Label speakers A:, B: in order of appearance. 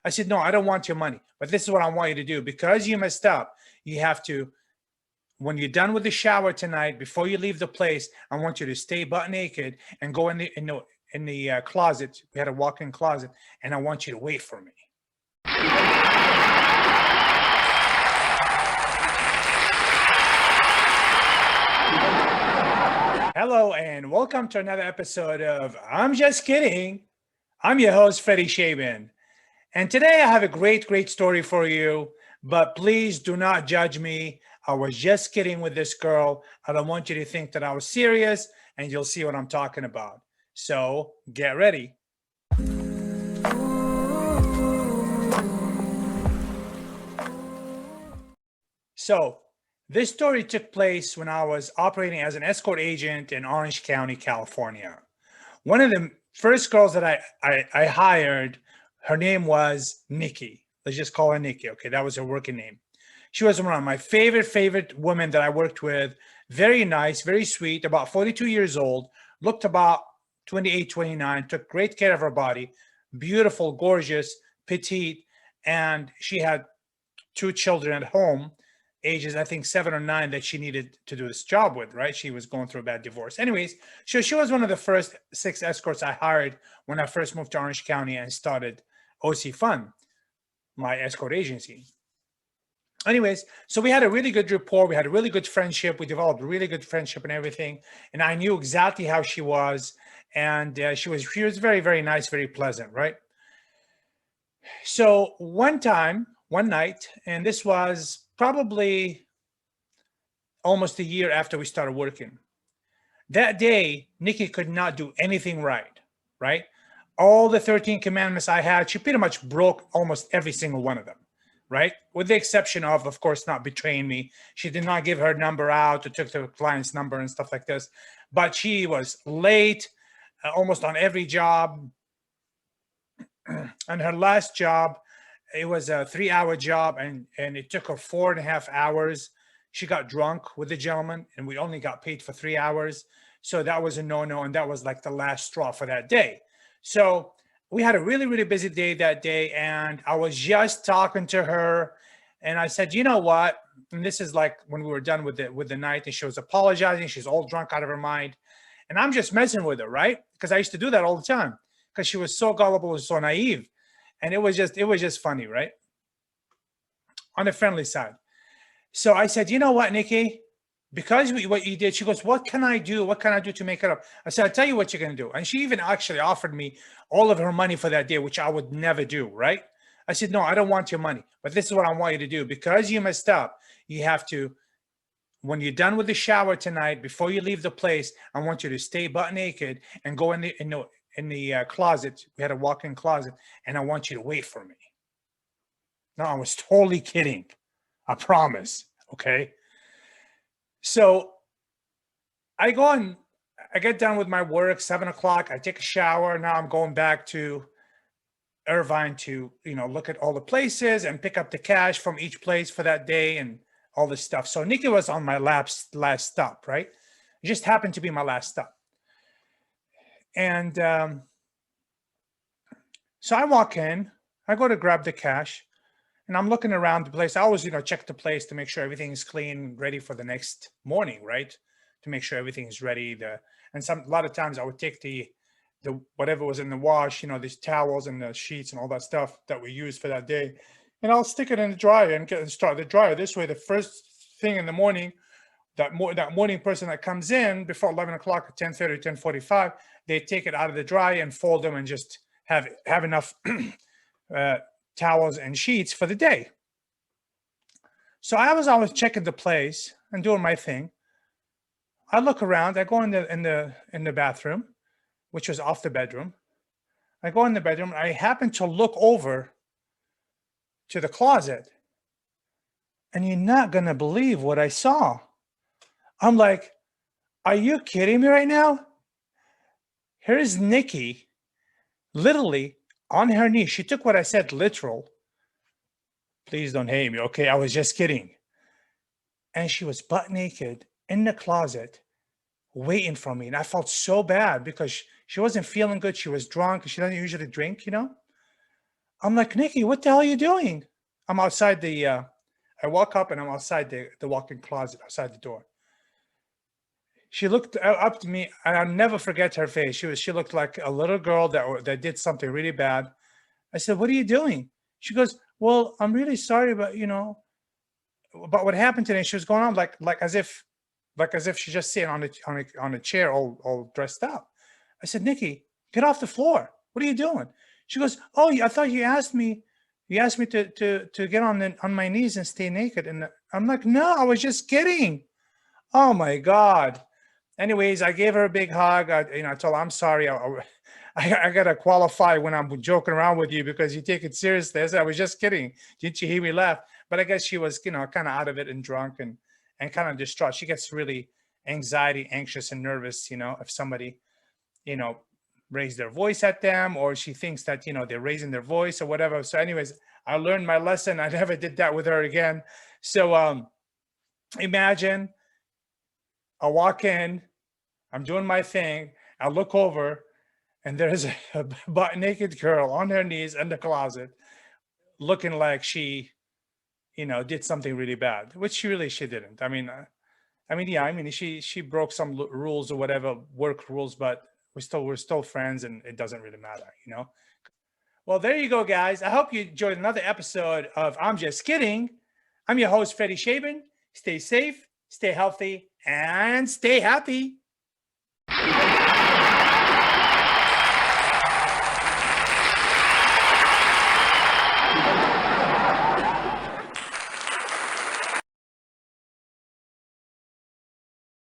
A: I said, no, I don't want your money, but this is what I want you to do. Because you messed up, you have to, when you're done with the shower tonight, before you leave the place, I want you to stay butt naked and go in the closet. We had a walk-in closet, and I want you to wait for me. Hello, and welcome to another episode of I'm Just Kidding. I'm your host, Freddie Shaban. And today I have a great story for you, but please do not judge me. I was just kidding with this girl. I don't want you to think that I was serious, and you'll see what I'm talking about. So get ready. So this story took place when I was operating as an escort agent in Orange County, California. One of the first girls that I hired, her name was Nikki. Let's just call her Nikki. Okay, that was her working name. She was one of my favorite women that I worked with. Very nice, very sweet, about 42 years old, looked about 28, 29, took great care of her body, beautiful, gorgeous, petite, and she had two children at home, ages, I think 7 or 9, that she needed to do this job with, right? She was going through a bad divorce. Anyways, so she was one of the first 6 escorts I hired when I first moved to Orange County and started OC Fun, my escort agency. Anyways, so we had a really good rapport. We had a really good friendship. We developed a really good friendship and everything. And I knew exactly how she was. And she was very nice, very pleasant, right? So one night, and this was probably almost a year after we started working. That day, Nikki could not do anything right? All the 13 commandments I had, she pretty much broke almost every single one of them, right? With the exception of course, not betraying me. She did not give her number out or took the client's number and stuff like this. But she was late almost on every job. And her last job, it was a 3-hour job, and it took her 4.5 hours. She got drunk with the gentleman, and we only got paid for 3 hours. So that was a no-no, and that was like the last straw for that day. So we had a really busy day that day, and I was just talking to her, and I said, you know what? And this is like when we were done with the night, and she was apologizing. She's all drunk out of her mind, and I'm just messing with her, right? Because I used to do that all the time because she was so gullible and so naive. And it was just funny, right? On the friendly side. So I said, you know what, Nikki? Because what you did, she goes, what can I do? What can I do to make it up? I said, I'll tell you what you're going to do. And she even actually offered me all of her money for that day, which I would never do, right? I said, no, I don't want your money, but this is what I want you to do. Because you messed up, you have to, when you're done with the shower tonight, before you leave the place, I want you to stay butt naked and go in the closet. We had a walk-in closet, and I want you to wait for me. No, I was totally kidding. I promise. Okay. So I get done with my work, 7 o'clock. I take a shower. Now I'm going back to Irvine to, look at all the places and pick up the cash from each place for that day and all this stuff. So Nikki was on my last stop, right? It just happened to be my last stop. And so I walk in, I go to grab the cash, and I'm looking around the place. I always, check the place to make sure everything is clean, ready for the next morning, right? To make sure everything is ready. A lot of times I would take the whatever was in the wash, these towels and the sheets and all that stuff that we used for that day, and I'll stick it in the dryer and start the dryer. This way, the first thing in the morning, that morning person that comes in before 11 o'clock at 10:30, 10:45, they take it out of the dryer and fold them and just have enough towels and sheets for the day. So I was always checking the place and doing my thing. I look around. I go in the bathroom, which was off the bedroom. I go in the bedroom. I happen to look over to the closet, and you're not gonna believe what I saw. I'm like, are you kidding me right now? Here's Nikki, literally on her knees. She took what I said literal. Please don't hate me, okay? I was just kidding. And she was butt naked in the closet waiting for me. And I felt so bad because she wasn't feeling good. She was drunk. She doesn't usually drink, I'm like, Nikki, what the hell are you doing? I'm outside the, I walk up and I'm outside the walk-in closet, outside the door. She looked up to me, and I'll never forget her face. She looked like a little girl that did something really bad. I said, "What are you doing?" She goes, "Well, I'm really sorry about, about what happened today." She was going on like as if she's just sitting on a chair, all dressed up. I said, "Nikki, get off the floor. What are you doing?" She goes, "Oh, I thought you asked me. You asked me to get on my knees and stay naked." And I'm like, "No, I was just kidding." Oh my God. Anyways, I gave her a big hug. I told her I'm sorry. I gotta qualify when I'm joking around with you because you take it seriously. I said I was just kidding. Didn't you hear me laugh? But I guess she was, kind of out of it and drunk and kind of distraught. She gets really anxiety, anxious, and nervous. If somebody, you know, raise their voice at them, or she thinks that they're raising their voice or whatever. So, anyways, I learned my lesson. I never did that with her again. So, imagine I walk in, I'm doing my thing. I look over, and there's a butt naked girl on her knees in the closet, looking like she, did something really bad, which she didn't. Yeah. She broke some rules or whatever, work rules, but we're still friends, and it doesn't really matter. Well, there you go, guys. I hope you enjoyed another episode of I'm Just Kidding. I'm your host, Freddie Shaben. Stay safe, stay healthy, and stay happy.